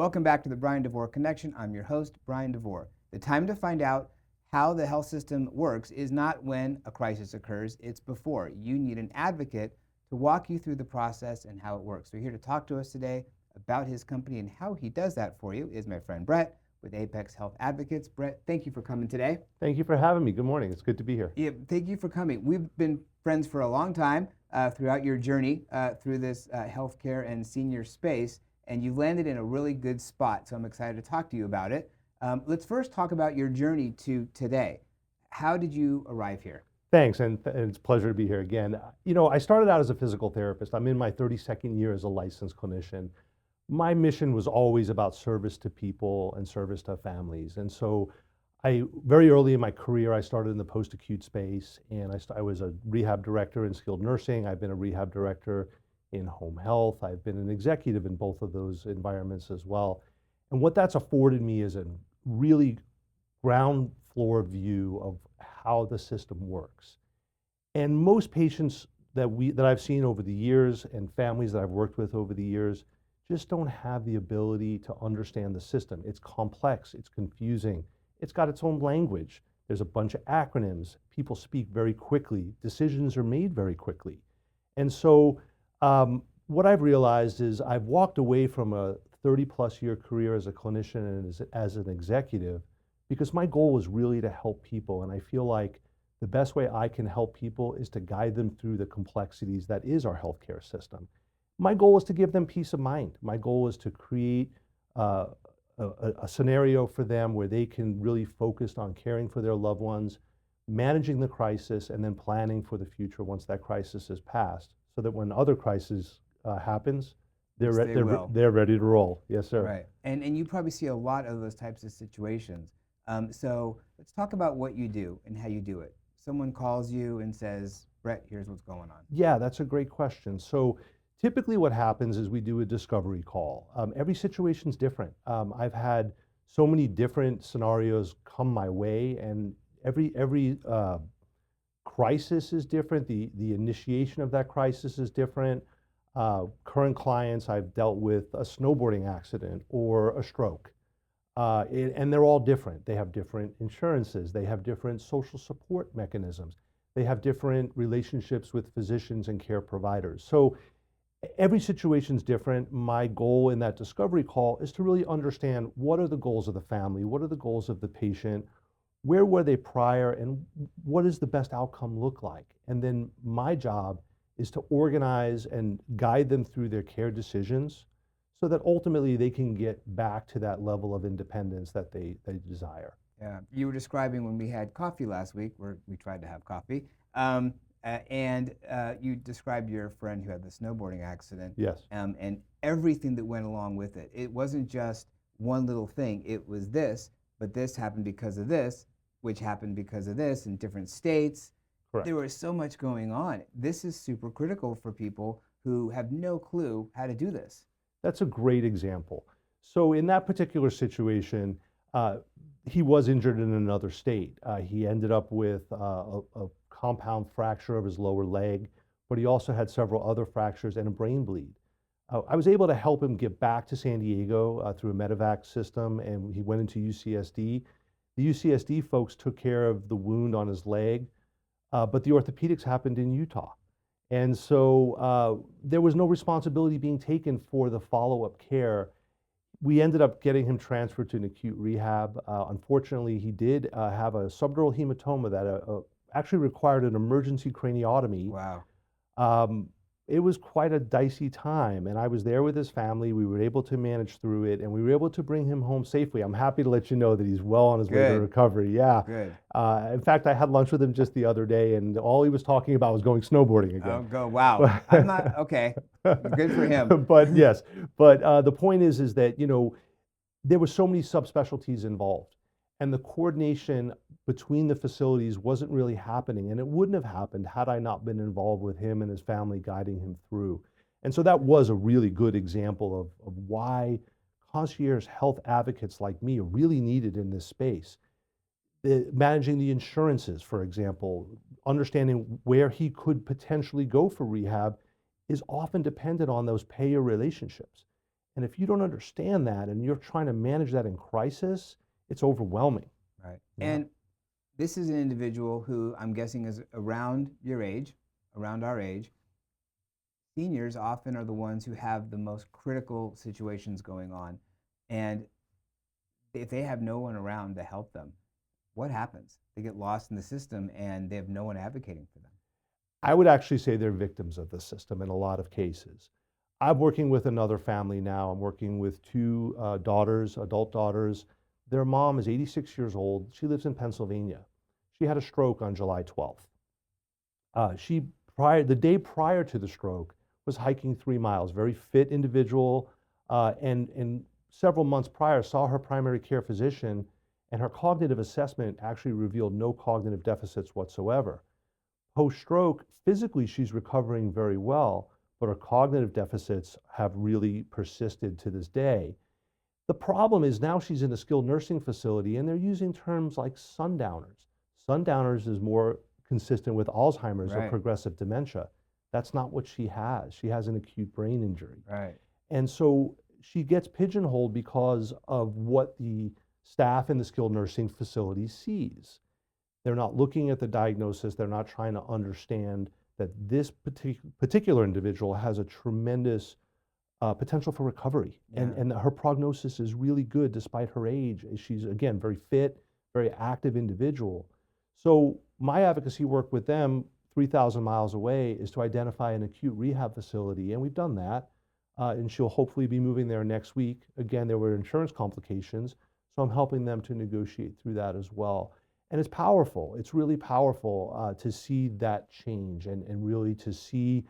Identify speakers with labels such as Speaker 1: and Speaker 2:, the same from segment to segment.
Speaker 1: Welcome back to the Bryan Devore Connection. I'm your host, Bryan Devore. The time to find out how the health system works is not when a crisis occurs, it's before. You need an advocate to walk you through the process and how it works. So here to talk to us today about his company and how he does that for you is my friend Brett with Apex Health Advocates. Brett, thank you for coming today.
Speaker 2: Thank you for having me. Good morning. It's good to be here.
Speaker 1: Yeah, thank you for coming. We've been friends for a long time throughout your journey through this healthcare and senior space, and you landed in a really good spot, so I'm excited to talk to you about it. Let's first talk about your journey to today. How did you arrive here?
Speaker 2: Thanks, and it's a pleasure to be here again. You know, I started out as a physical therapist. I'm in my 32nd year as a licensed clinician. My mission was always about service to people and service to families. And so very early in my career, I started in the post-acute space, and I was a rehab director in skilled nursing. I've been a rehab director in home health. I've been an executive in both of those environments as well. And what that's afforded me is a really ground floor view of how the system works. And most patients that I've seen over the years and families that I've worked with over the years just don't have the ability to understand the system. It's complex, it's confusing, it's got its own language. There's a bunch of acronyms, people speak very quickly, decisions are made very quickly. And so what I've realized is I've walked away from a 30-plus year career as a clinician and as an executive because my goal was really to help people, and I feel like the best way I can help people is to guide them through the complexities that is our healthcare system. My goal is to give them peace of mind. My goal is to create a scenario for them where they can really focus on caring for their loved ones, managing the crisis, and then planning for the future once that crisis is passed, so that when other crisis happens, they're ready to roll. Yes, sir.
Speaker 1: Right, and you probably see a lot of those types of situations. So let's talk about what you do and how you do it. Someone calls you and says, Brett, here's what's going on.
Speaker 2: Yeah, that's a great question. So typically what happens is we do a discovery call. Every situation's different. I've had so many different scenarios come my way, and every crisis is different. The initiation of that crisis is different. Current clients, I've dealt with a snowboarding accident or a stroke. And they're all different. They have different insurances. They have different social support mechanisms. They have different relationships with physicians and care providers. So every situation's different. My goal in that discovery call is to really understand what are the goals of the family, what are the goals of the patient, where were they prior, and what does the best outcome look like? And then my job is to organize and guide them through their care decisions so that ultimately they can get back to that level of independence that they desire.
Speaker 1: Yeah, you were describing when we had coffee last week, where we tried to have coffee, and you described your friend who had the snowboarding accident.
Speaker 2: Yes.
Speaker 1: And everything that went along with it. It wasn't just one little thing. It was this, but this happened because of this, which happened because of this in different states.
Speaker 2: Correct.
Speaker 1: There was so much going on. This is super critical for people who have no clue how to do this.
Speaker 2: That's a great example. So in that particular situation, he was injured in another state. He ended up with a compound fracture of his lower leg, but he also had several other fractures and a brain bleed. I was able to help him get back to San Diego through a medevac system, and he went into UCSD. The UCSD folks took care of the wound on his leg, but the orthopedics happened in Utah. And so there was no responsibility being taken for the follow-up care. We ended up getting him transferred to an acute rehab. Unfortunately, he did have a subdural hematoma that actually required an emergency craniotomy.
Speaker 1: Wow.
Speaker 2: It was quite a dicey time, and I was there with his family. We were able to manage through it, and we were able to bring him home safely. I'm happy to let you know that he's well on his way to recovery. Yeah.
Speaker 1: Good.
Speaker 2: In fact, I had lunch with him just the other day, and all he was talking about was going snowboarding again.
Speaker 1: Oh, wow. I'm not, okay. Good for him.
Speaker 2: But yes, the point is that, you know, there were so many subspecialties involved, and the coordination between the facilities wasn't really happening, and it wouldn't have happened had I not been involved with him and his family guiding him through. And so that was a really good example of why concierge health advocates like me are really needed in this space. Managing the insurances, for example, understanding where he could potentially go for rehab is often dependent on those payer relationships. And if you don't understand that and you're trying to manage that in crisis, it's overwhelming.
Speaker 1: Right.
Speaker 2: Yeah.
Speaker 1: And this is an individual who I'm guessing is around your age, around our age. Seniors often are the ones who have the most critical situations going on. And if they have no one around to help them, what happens? They get lost in the system and they have no one advocating for them.
Speaker 2: I would actually say they're victims of the system in a lot of cases. I'm working with another family now. I'm working with two daughters, adult daughters. Their mom is 86 years old. She lives in Pennsylvania. She had a stroke on July 12th. The day prior to the stroke, was hiking 3 miles. Very fit individual, and several months prior saw her primary care physician, and her cognitive assessment actually revealed no cognitive deficits whatsoever. Post-stroke, physically she's recovering very well, but her cognitive deficits have really persisted to this day. The problem is now she's in a skilled nursing facility and they're using terms like sundowners. Sundowners is more consistent with Alzheimer's or
Speaker 1: Right.
Speaker 2: progressive dementia. That's not what she has. She has an acute brain injury.
Speaker 1: Right.
Speaker 2: And so she gets pigeonholed because of what the staff in the skilled nursing facility sees. They're not looking at the diagnosis. They're not trying to understand that this particular individual has a tremendous potential for recovery.
Speaker 1: Yeah.
Speaker 2: And her prognosis is really good despite her age. She's, again, very fit, very active individual. So my advocacy work with them 3,000 miles away is to identify an acute rehab facility, and we've done that. And she'll hopefully be moving there next week. Again, there were insurance complications, so I'm helping them to negotiate through that as well. And it's powerful. It's really powerful to see that change and really to see,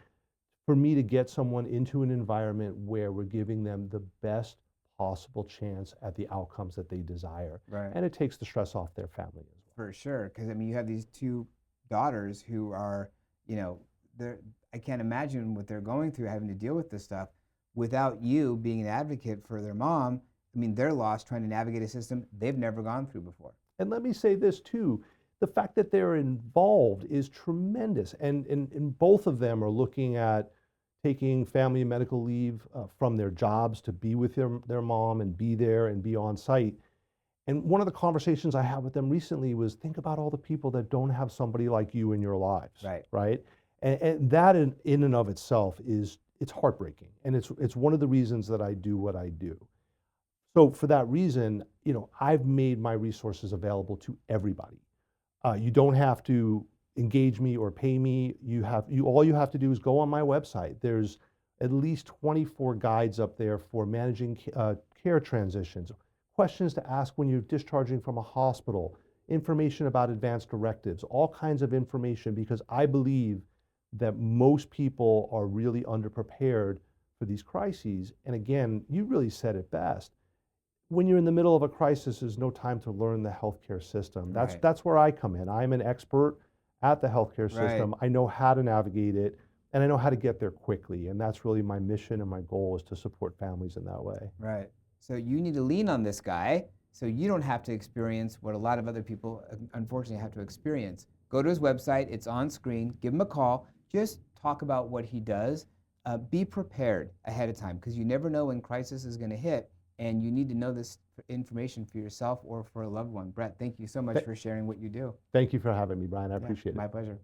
Speaker 2: for me to get someone into an environment where we're giving them the best possible chance at the outcomes that they desire.
Speaker 1: Right.
Speaker 2: And it takes the stress off their family as well.
Speaker 1: For sure. Because, I mean, you have these two daughters who are, I can't imagine what they're going through having to deal with this stuff without you being an advocate for their mom. I mean, they're lost trying to navigate a system they've never gone through before.
Speaker 2: And let me say this too, the fact that they're involved is tremendous. And both of them are looking at taking family and medical leave from their jobs to be with their mom and be there and be on site. And one of the conversations I had with them recently was, think about all the people that don't have somebody like you in your lives,
Speaker 1: Right.
Speaker 2: right? And that in and of itself it's heartbreaking. And it's one of the reasons that I do what I do. So for that reason, I've made my resources available to everybody. You don't have to engage me or pay me. All you have to do is go on my website. There's at least 24 guides up there for managing care transitions, questions to ask when you're discharging from a hospital, information about advanced directives, all kinds of information, because I believe that most people are really underprepared for these crises. And again, you really said it best. When you're in the middle of a crisis, there's no time to learn the healthcare system.
Speaker 1: Right.
Speaker 2: That's where I come in. I'm an expert at the healthcare system.
Speaker 1: Right.
Speaker 2: I know how to navigate it, and I know how to get there quickly. And that's really my mission and my goal, is to support families in that way.
Speaker 1: Right. So you need to lean on this guy so you don't have to experience what a lot of other people unfortunately have to experience. Go to his website. It's on screen. Give him a call. Just talk about what he does. Be prepared ahead of time, because you never know when crisis is going to hit. And you need to know this information for yourself or for a loved one. Brett, thank you so much for sharing what you do.
Speaker 2: Thank you for having me, Brian. I appreciate it.
Speaker 1: My pleasure.